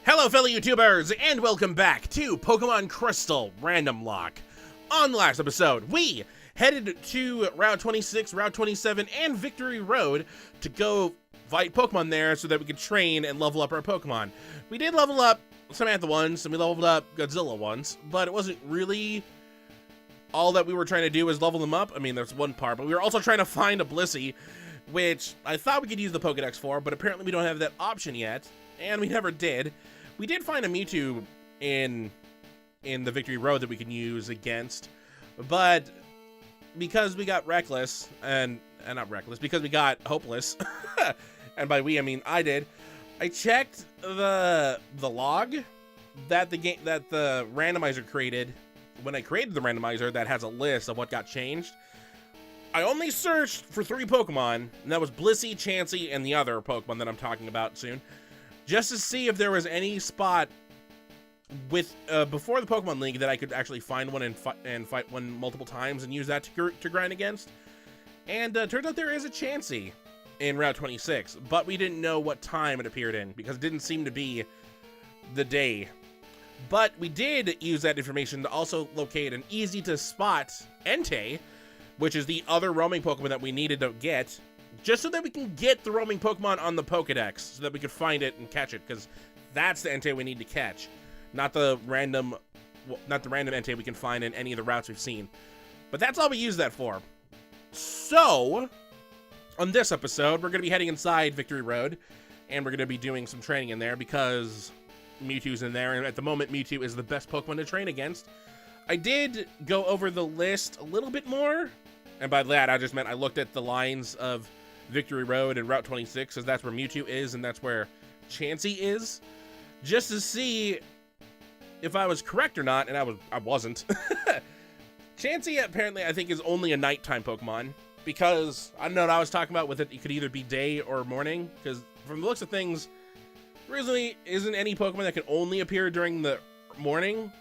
Hello fellow YouTubers, and welcome back to Pokémon Crystal Randomlocke. On the last episode, we headed to Route 26, Route 27, and Victory Road to go fight Pokemon there so that we could train and level up our Pokemon. We did level up Samantha once, and we leveled up Godzilla once, but it wasn't really all that we were trying to do was level them up. I mean, there's one part, but we were also trying to find a Blissey, which I thought we could use the Pokedex for, but apparently we don't have that option yet, and we never did. We did find a Mewtwo in the Victory Road that we can use against, but because we got reckless, and not reckless, because we got hopeless, and by we I mean I did, I checked the log that the randomizer created when I created the randomizer that has a list of what got changed. I only searched for 3 Pokemon, and that was Blissey, Chansey, and the other Pokemon that I'm talking about soon, just to see if there was any spot with before the Pokemon League that I could actually find one and fight one multiple times and use that to grind against. And turns out there is a Chansey in Route 26, but we didn't know what time it appeared in because it didn't seem to be the day. But we did use that information to also locate an easy to spot Entei, which is the other roaming Pokemon that we needed to get, just so that we can get the roaming Pokemon on the Pokedex, so that we could find it and catch it, because that's the Entei we need to catch, not the random Entei we can find in any of the routes we've seen. But that's all we use that for. So, on this episode, we're going to be heading inside Victory Road, and we're going to be doing some training in there, because Mewtwo's in there, and at the moment, Mewtwo is the best Pokemon to train against. I did go over the list a little bit more, and by that, I just meant I looked at the lines of Victory Road and Route 26, because that's where Mewtwo is, and that's where Chansey is, just to see if I was correct or not, and I wasn't. Chansey, apparently, I think, is only a nighttime Pokemon, because, I don't know what I was talking about with it, it could either be day or morning, because from the looks of things, there really isn't any Pokemon that can only appear during the morning.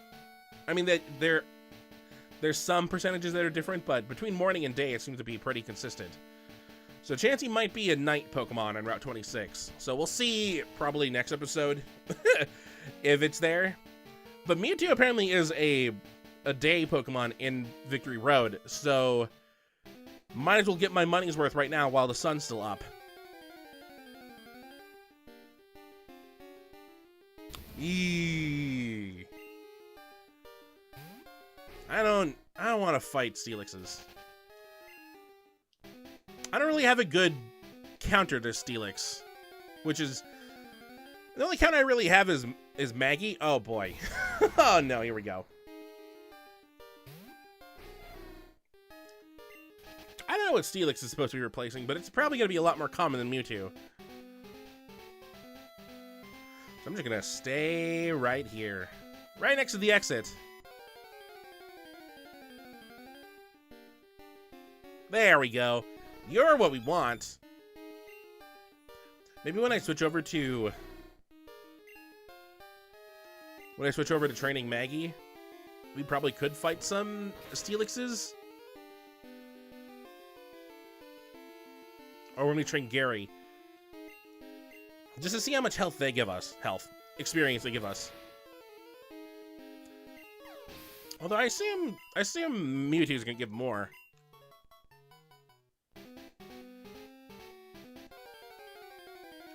I mean, there's some percentages that are different, but between morning and day, it seems to be pretty consistent. So Chansey might be a night Pokemon on Route 26. So we'll see probably next episode if it's there. But Mewtwo apparently is a day Pokemon in Victory Road. So might as well get my money's worth right now while the sun's still up. Eee. I don't want to fight Steelixes. I don't really have a good counter to Steelix, which is the only counter I really have is Maggie. Oh boy. Oh no, here we go. I don't know what Steelix is supposed to be replacing, but it's probably going to be a lot more common than Mewtwo. So I'm just going to stay right here, right next to the exit. There we go. You're what we want. Maybe when I switch over to training Maggie, we probably could fight some Steelixes. Or when we train Gary. Just to see how much health they give us. Experience they give us. Although I assume Mewtwo's gonna give more.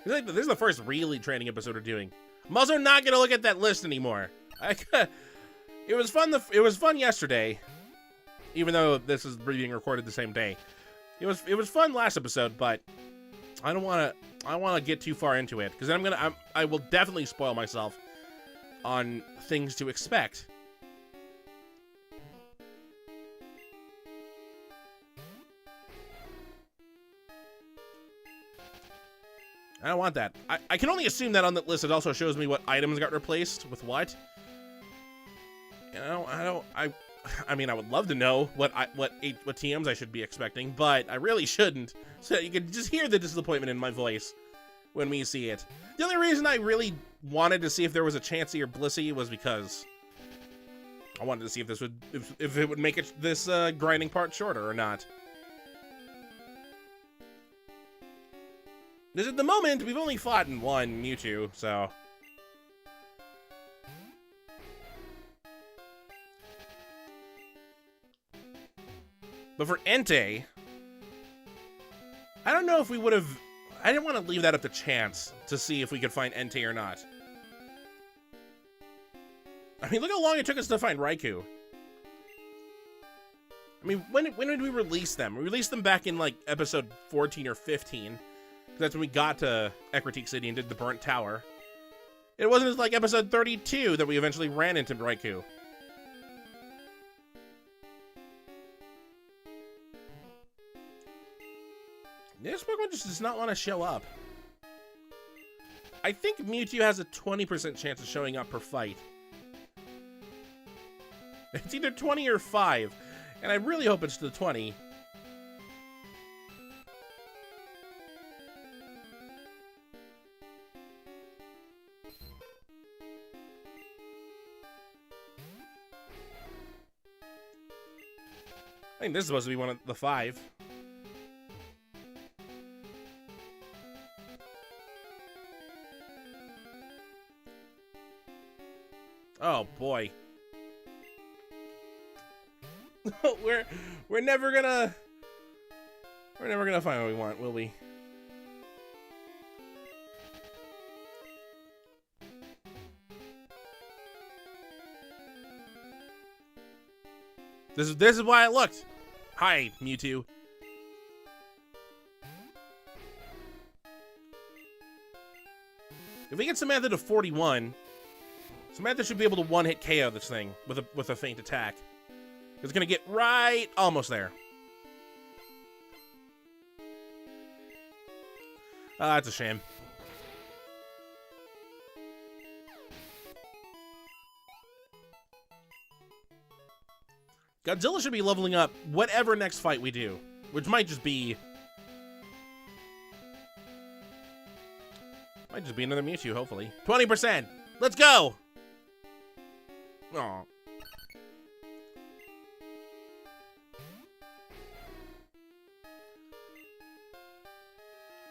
This is the first really training episode we're doing. I'm also not gonna look at that list anymore. It was fun. It was fun yesterday, even though this is being recorded the same day. It was fun last episode, but I don't want to get too far into it because I will definitely spoil myself on things to expect. I don't want that. I can only assume that on that list it also shows me what items got replaced with what. You know, I mean, I would love to know what TMs I should be expecting, but I really shouldn't. So you can just hear the disappointment in my voice when we see it. The only reason I really wanted to see if there was a Chansey or Blissey was because I wanted to see if if it would make this grinding part shorter or not. Because at the moment, we've only fought in one Mewtwo, so But for Entei, I don't know if we would have... I didn't want to leave that up to chance to see if we could find Entei or not. I mean, look how long it took us to find Raikou. I mean, when did we release them? We released them back in, like, episode 14 or 15. That's when we got to Ecruteak City and did the Burnt Tower. It wasn't until, like, episode 32 that we eventually ran into Raikou. This Pokemon just does not want to show up. I think Mewtwo has a 20% chance of showing up per fight. It's either 20 or 5, and I really hope it's the 20. I think this is supposed to be one of the 5. Oh boy. we're never gonna find what we want, will we? This is why I looked. Hi, Mewtwo. If we get Samantha to 41, Samantha should be able to one-hit KO this thing with a feint attack. It's gonna get right almost there. Oh, that's a shame. Godzilla should be leveling up whatever next fight we do, which might just be another Mewtwo, hopefully. 20%. Let's go. Aw.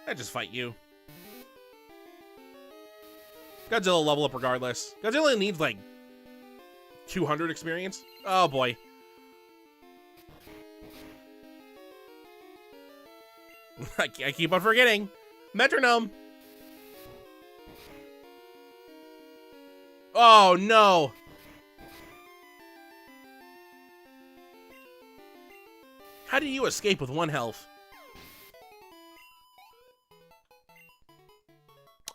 I just fight you. Godzilla level up regardless. Godzilla needs like 200 experience. Oh boy. I keep on forgetting. Metronome. Oh no. How do you escape with 1 health?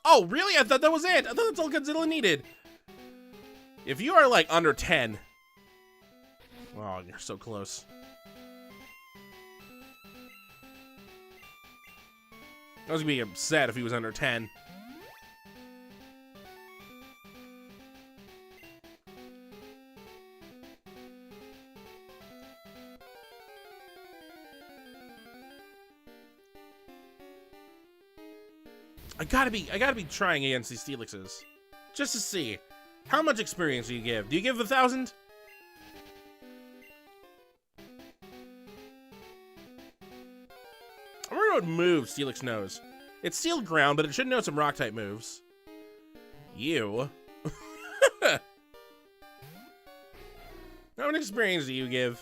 Oh, really? I thought that was it. I thought that's all Godzilla needed. If you are, like, under 10... Oh, you're so close. I was gonna be upset if he was under 10. I gotta be trying against these Steelixes. Just to see. How much experience do you give? Do you give 1,000? I wonder what moves Steelix knows. It's Steel Ground, but it should know some Rock-type moves. You. How much experience do you give?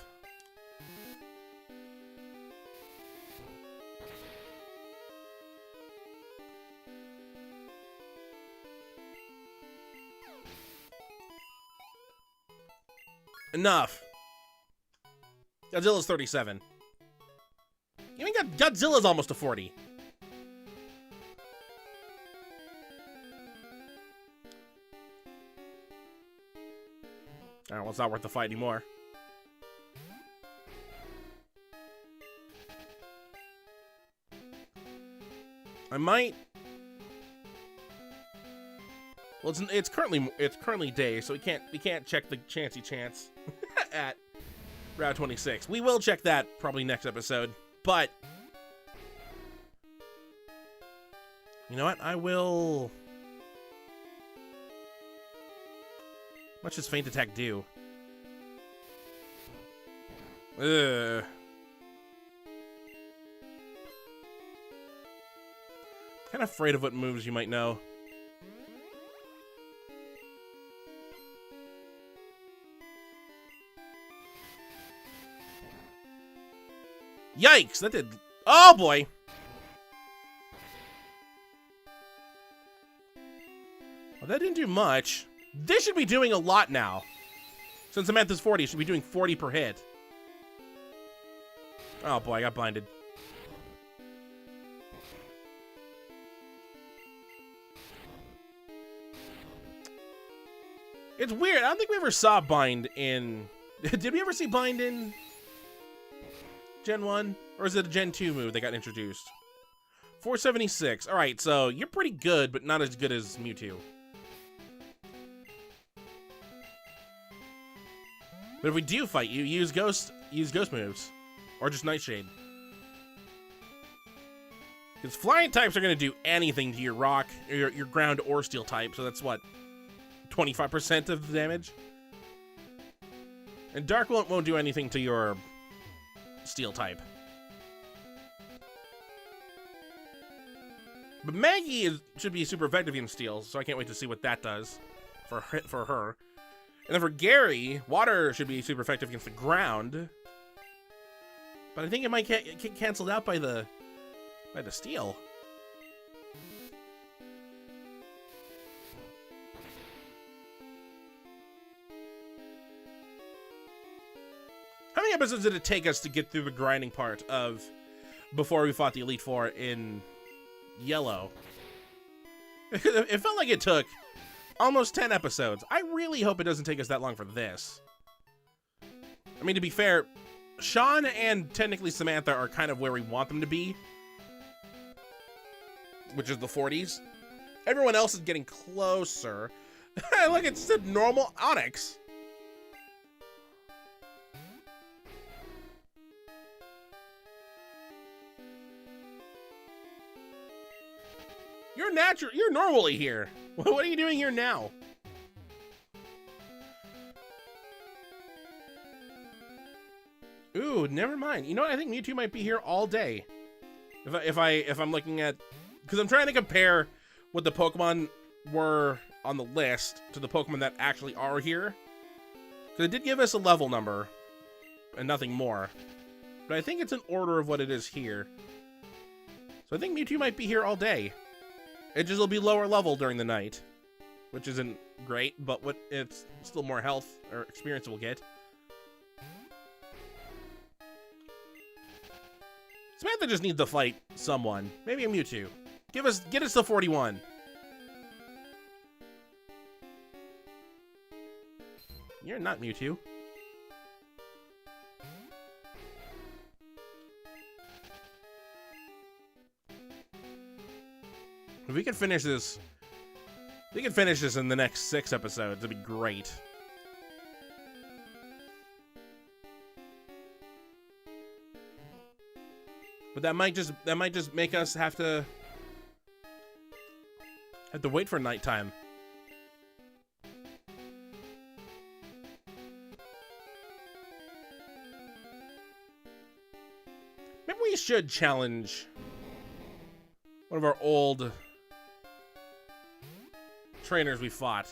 Enough. Godzilla's 37. You mean Godzilla's almost a 40. Alright, well, it's not worth the fight anymore. I might. Well, it's currently day, so we can't check the Chansey Chance at Route 26. We will check that probably next episode, but you know what? I will. How much does Feint Attack do? Ugh. Kind of afraid of what moves you might know. Yikes, that did... Oh, boy. Well, that didn't do much. This should be doing a lot now. Since Samantha's 40, it should be doing 40 per hit. Oh, boy, I got blinded. It's weird. I don't think we ever saw Bind in... Did we ever see Bind in Gen 1? Or is it a Gen 2 move that got introduced? 476. Alright, so you're pretty good, but not as good as Mewtwo. But if we do fight you, use ghost moves. Or just Nightshade. Because flying types are going to do anything to your rock, or your ground or steel type, so that's what? 25% of the damage? And Dark won't do anything to your steel type. But Maggie should be super effective in steel, so I can't wait to see what that does for her. And then for Gary, water should be super effective against the ground. But I think it might get canceled out by the steel. How many episodes did it take us to get through the grinding part of before we fought the Elite Four in Yellow? It felt like it took almost 10 episodes. I really hope it doesn't take us that long for this. I mean, to be fair, Sean and technically Samantha are kind of where we want them to be, which is the 40s. Everyone else is getting closer. Look, it's the normal Onyx. You're normally here. What are you doing here now? Ooh, never mind. You know what? I think Mewtwo might be here all day. If I'm looking at, because I'm trying to compare what the Pokemon were on the list to the Pokemon that actually are here. Because it did give us a level number and nothing more. But I think it's an order of what it is here. So I think Mewtwo might be here all day. It just will be lower level during the night, which isn't great, but it's still more health or experience we'll get. Samantha just needs to fight someone. Maybe a Mewtwo. Get us to 41. You're not Mewtwo. If we can finish this, in the next 6 episodes, it'd be great. But that might just make us have to wait for nighttime. Maybe we should challenge one of our old trainers we fought,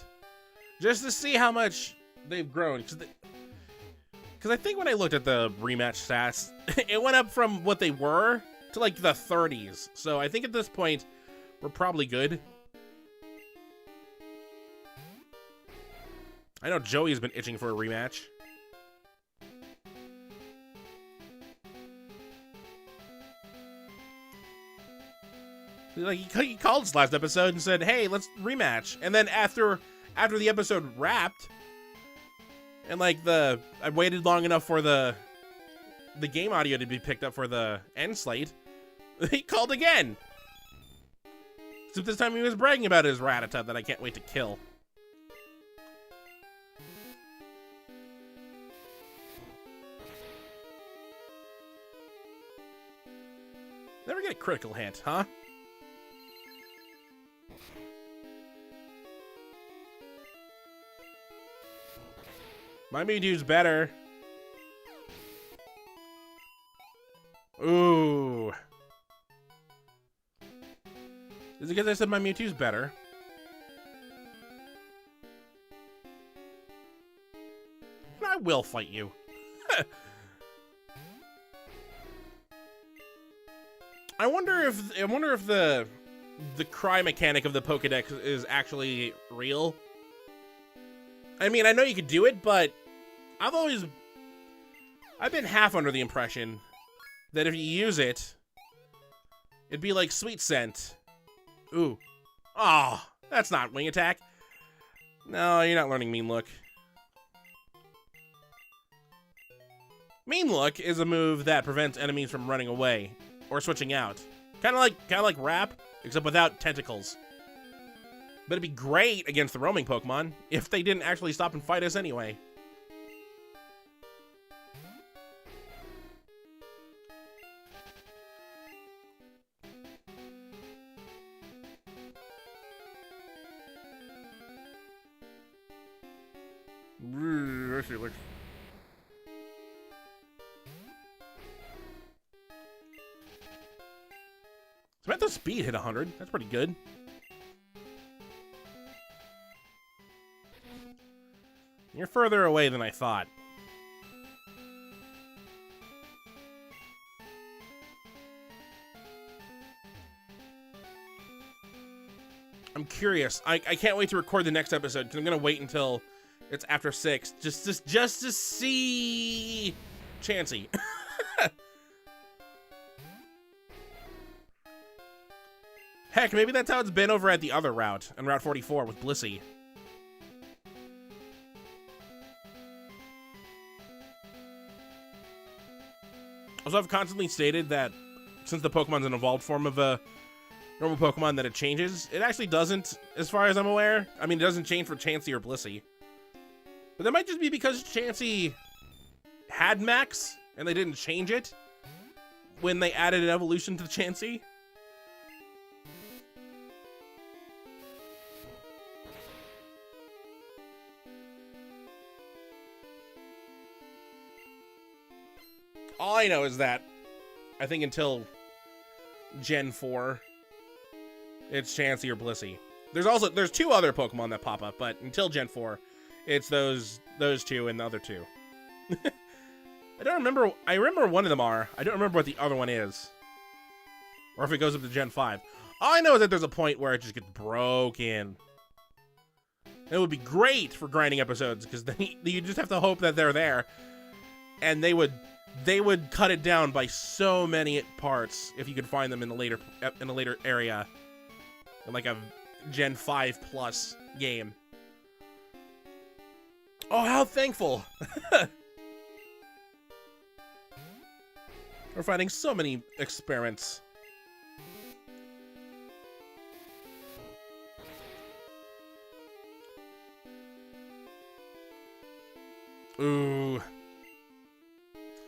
just to see how much they've grown. Because I think when I looked at the rematch stats, it went up from what they were to like the 30s. So I think at this point, we're probably good. I know Joey's been itching for a rematch. Like he called us last episode and said, "Hey, let's rematch." And then after the episode wrapped, and like I waited long enough for the game audio to be picked up for the end slate, he called again. Except this time he was bragging about his Rattata that I can't wait to kill. Never get a critical hit, huh? My Mewtwo's better. Ooh. Is it because I said my Mewtwo's better? I will fight you. I wonder if the cry mechanic of the Pokedex is actually real. I mean, I know you could do it, but I've been half under the impression that if you use it, it'd be like Sweet Scent. Ooh. Oh, that's not Wing Attack. No, you're not learning Mean Look. Mean Look is a move that prevents enemies from running away or switching out. Kind of like Wrap, except without tentacles. But it'd be great against the roaming Pokemon if they didn't actually stop and fight us anyway. Samantha's speed hit 100. That's pretty good. You're further away than I thought. I'm curious. I can't wait to record the next episode because I'm gonna wait until it's after 6 just to see Chansey. Heck, maybe that's how it's been over at the other route, on Route 44 with Blissey. Also, I've constantly stated that since the Pokemon's an evolved form of a normal Pokemon that it changes, it actually doesn't, as far as I'm aware. I mean, it doesn't change for Chansey or Blissey. But that might just be because Chansey had Max, and they didn't change it when they added an evolution to Chansey. All I know is that I think until Gen 4, it's Chansey or Blissey. There's 2 other Pokemon that pop up, but until Gen 4, it's those 2 and the other 2. I remember one of them are. I don't remember what the other one is. Or if it goes up to Gen 5. All I know is that there's a point where it just gets broken. It would be great for grinding episodes, because then you just have to hope that they're there. And they would cut it down by so many parts if you could find them in a later area, in like a Gen 5 plus game. Oh, how thankful! We're finding so many experiments. Ooh.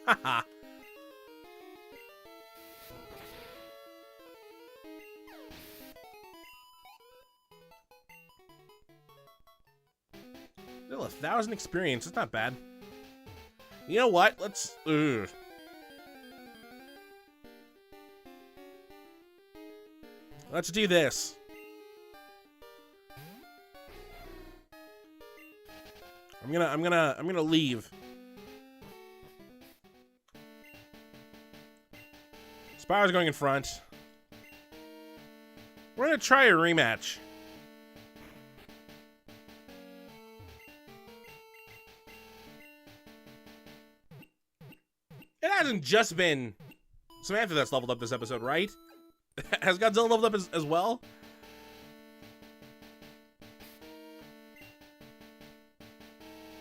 Haha. Still 1,000 experience. It's not bad. You know what? Let's. Let's do this. I'm gonna leave. Spire's going in front. We're gonna try a rematch. It hasn't just been Samantha that's leveled up this episode, right? Has Godzilla leveled up as well?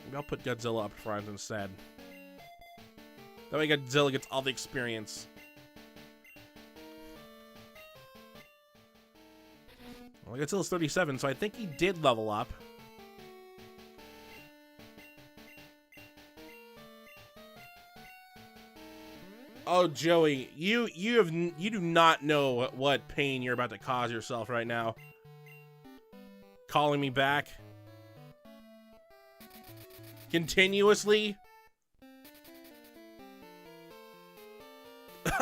Maybe I'll put Godzilla up front instead. That way Godzilla gets all the experience. Well, Godzilla's 37, so I think he did level up. Oh, Joey, you do not know what pain you're about to cause yourself right now. Calling me back continuously.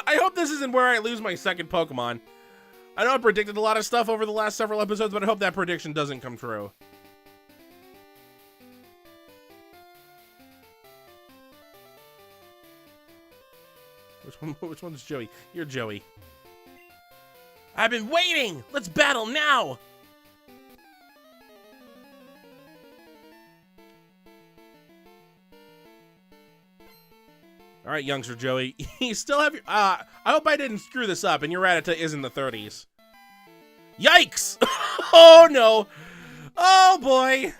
I hope this isn't where I lose my second Pokemon. I know I predicted a lot of stuff over the last several episodes, but I hope that prediction doesn't come true. Which one's Joey? You're Joey. I've been waiting! Let's battle now! All right, youngster Joey, you still have your, I hope I didn't screw this up and your Rattata is in the 30s. Yikes! Oh no! Oh boy!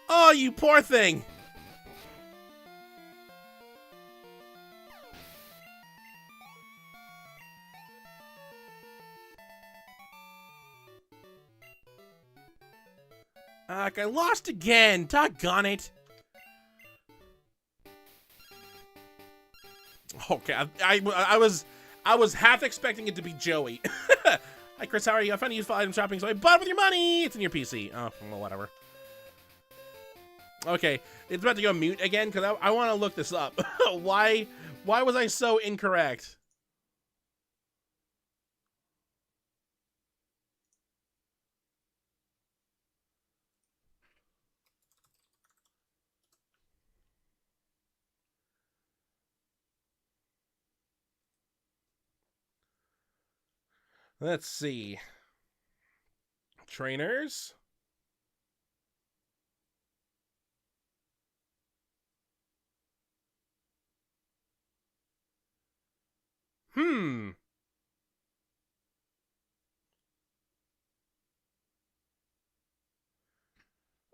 Oh, you poor thing! I lost again! Doggone it! Okay, I was half expecting it to be Joey. Hi Chris, how are you? I found a useful item shopping, so I bought it with your money! It's in your PC. Oh, well, whatever. Okay, it's about to go mute again, because I want to look this up. Why was I so incorrect? Let's see. Trainers.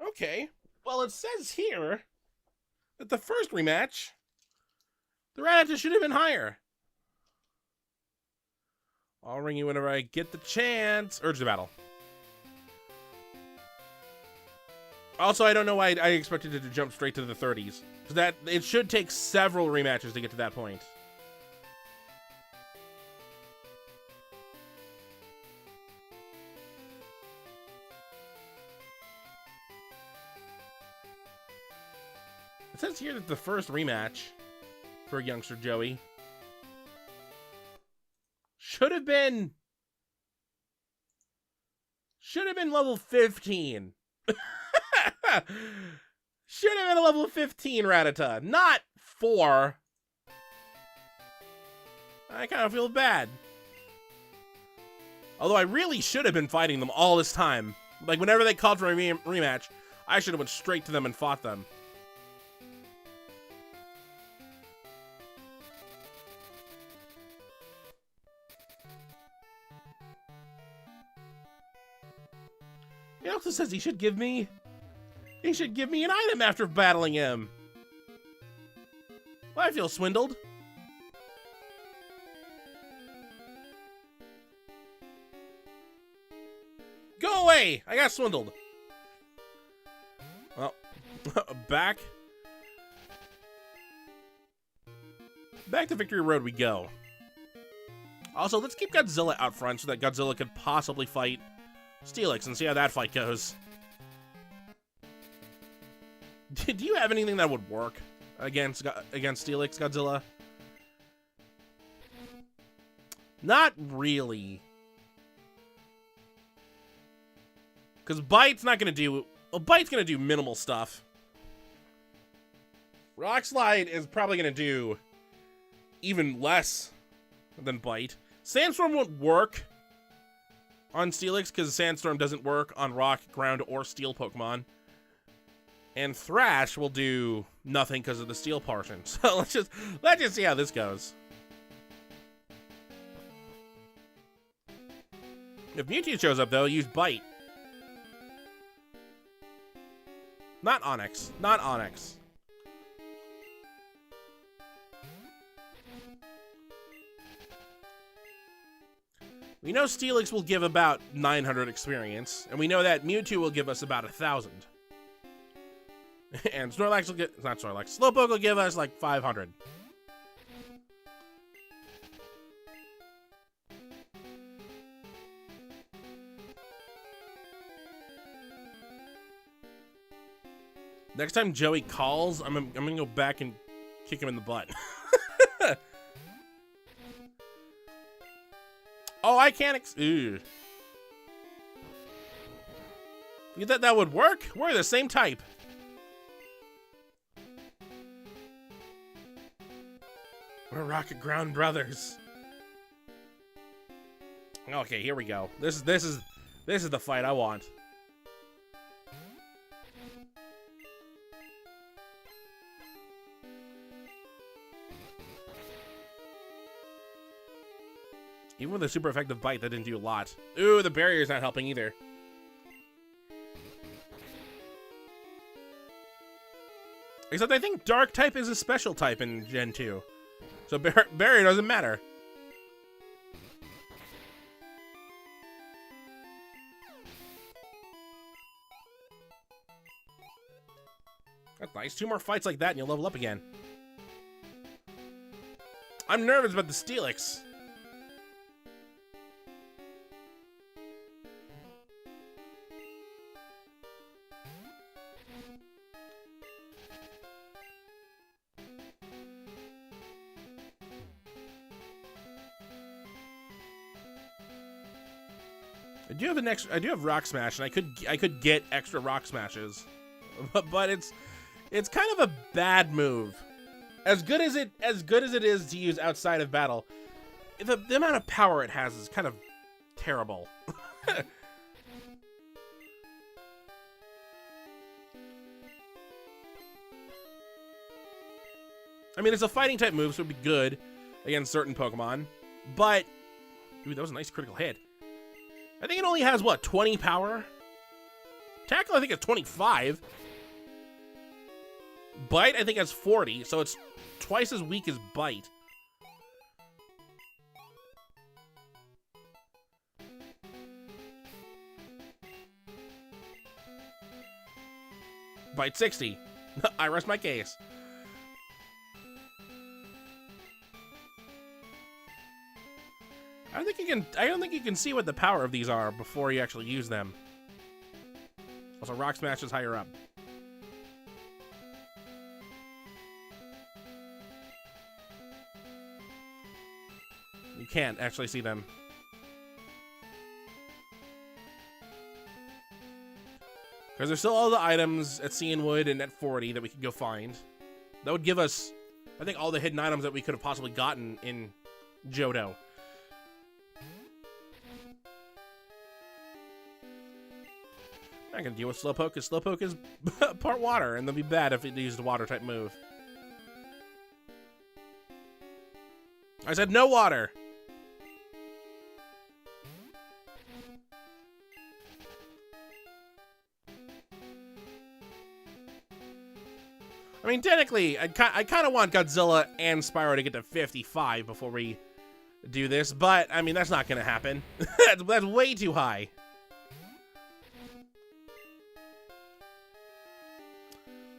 Okay. Well, it says here that the first rematch, the Rattata should have been higher. I'll ring you whenever I get the chance. Urge to battle. Also, I don't know why I expected it to jump straight to the 30s. So that it should take several rematches to get to that point. It says here that the first rematch for youngster Joey should have been level 15. Should have been a level 15 Rattata, not 4. I kind of feel bad. Although I really should have been fighting them all this time. Like, whenever they called for a rematch, I should have went straight to them and fought them. He also says he should give me an item after battling him. Well, I feel swindled. Go away! I got swindled. Well, back to Victory Road we go. Also, let's keep Godzilla out front so that Godzilla could possibly fight Steelix and see how that fight goes. Do you have anything that would work against Steelix, Godzilla? Not really. Because Bite's not going to do... Well, Bite's going to do minimal stuff. Rock Slide is probably going to do even less than Bite. Sandstorm won't work on Steelix because Sandstorm doesn't work on Rock, Ground, or Steel Pokemon. And Thrash will do nothing because of the Steel portion. So let's just see how this goes. If Mewtwo shows up, though, use Bite. Not Onix. Not Onix. We know Steelix will give about 900 experience, and we know that Mewtwo will give us about 1,000. And Snorlax will get... Not Snorlax. Slowpoke will give us, like, 500. Next time Joey calls, I'm gonna go back and kick him in the butt. Oh, I can't You thought that would work? We're the same type. We're Rocket Ground brothers. Okay, here we go. This is the fight I want. Even with a super effective bite, that didn't do a lot. Ooh, the barrier's not helping either. Except I think Dark type is a special type in Gen 2. So barrier doesn't matter. That's nice. 2 more fights like that and you'll level up again. I'm nervous about the Steelix. I do have Rock Smash, and I could get extra Rock Smashes, but it's kind of a bad move. As good as it is to use outside of battle, the amount of power it has is kind of terrible. I mean, it's a fighting type move, so it'd be good against certain Pokemon, but ooh, that was a nice critical hit. I think it only has, what, 20 power? Tackle, I think it's 25. Bite, I think has 40, so it's twice as weak as Bite. Bite 60. I rest my case. I don't think you can see what the power of these are before you actually use them. Also, Rock Smash is higher up. You can't actually see them. Because there's still all the items at Cianwood and at 40 that we could go find. That would give us, I think, all the hidden items that we could have possibly gotten in Johto. I'm not gonna deal with Slowpoke, because Slowpoke is part water, and that'd be bad if it used a water type move. I said no water! I mean, technically, I kind of want Godzilla and Spyro to get to 55 before we do this, but, I mean, that's not gonna happen. That's way too high.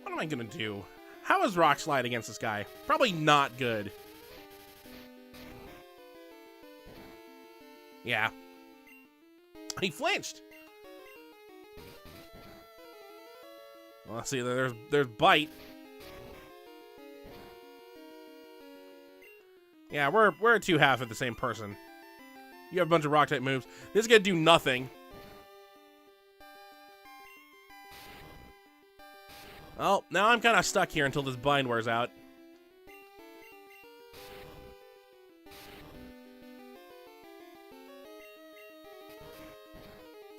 What am I gonna do? How is Rock Slide against this guy? Probably not good. Yeah. He flinched. Well, let's see. There's Bite. Yeah, we're two half of the same person. You have a bunch of rock type moves. This is gonna do nothing. Well, now I'm kind of stuck here until this bind wears out.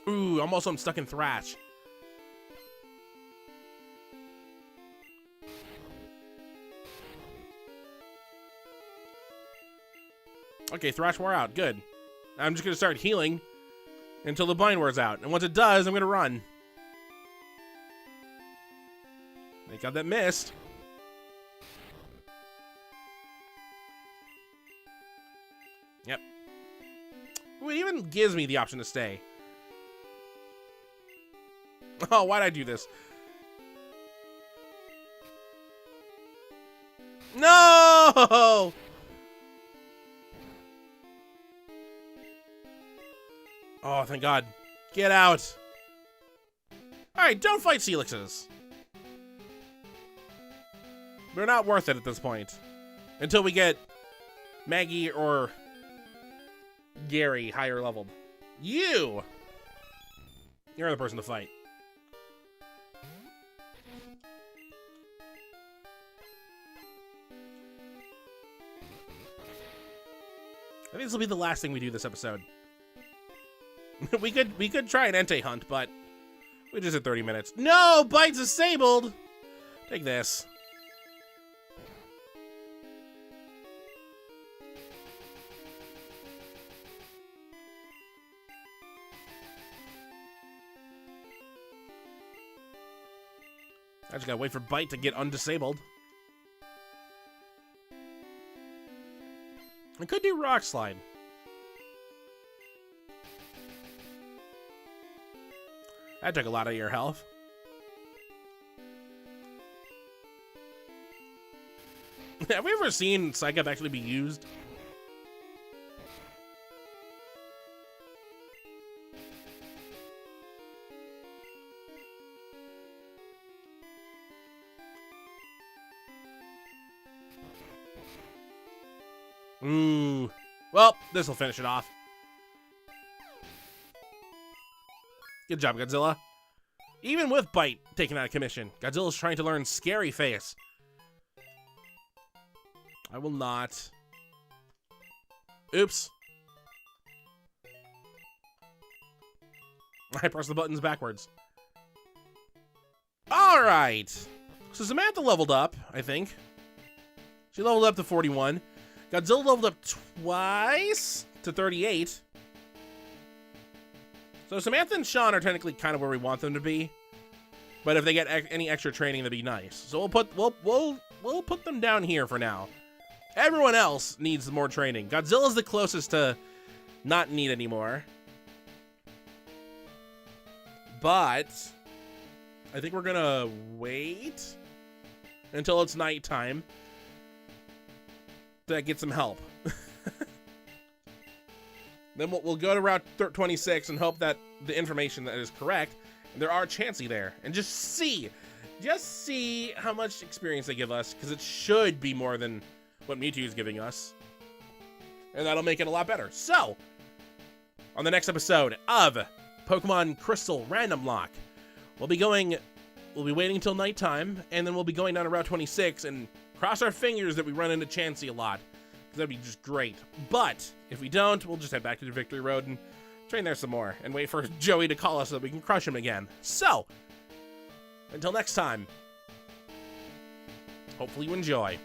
Ooh, almost I'm stuck in Thrash. Okay, Thrash wore out. Good. I'm just going to start healing until the bind wears out. And once it does, I'm going to run. Thank God that missed. Yep. Ooh, it even gives me the option to stay. Oh, why'd I do this? No! Oh, thank God. Get out. Alright, don't fight Steelixes. They're not worth it at this point. Until we get Maggie or Gary higher leveled. You're the person to fight. I think this will be the last thing we do this episode. we could try an Entei hunt, but we just hit 30 minutes. No, Bite's disabled. Take this. I just gotta wait for Bite to get undisabled. I could do Rock Slide. That took a lot of your health. Have we ever seen Psych Up actually be used? Ooh. Well, this will finish it off. Good job, Godzilla. Even with Bite taken out of commission, Godzilla's trying to learn Scary Face. I will not. Oops. I pressed the buttons backwards. All right. So Samantha leveled up, I think. She leveled up to 41. Godzilla leveled up twice to 38. So Samantha and Sean are technically kind of where we want them to be, but if they get any extra training, that'd be nice. So we'll put them down here for now. Everyone else needs more training. Godzilla's the closest to not need anymore, but I think we're gonna wait until it's nighttime to get some help. Then we'll go to Route 26 and hope that the information that is correct, and there are Chansey there, and just see how much experience they give us, because it should be more than what Mewtwo is giving us, and that'll make it a lot better. So, on the next episode of Pokemon Crystal Randomlocke, we'll be waiting until nighttime, and then we'll be going down to Route 26 and cross our fingers that we run into Chansey a lot. That'd be just great. But if we don't, we'll just head back to the Victory Road and train there some more and wait for Joey to call us so that we can crush him again. So, until next time, hopefully you enjoy.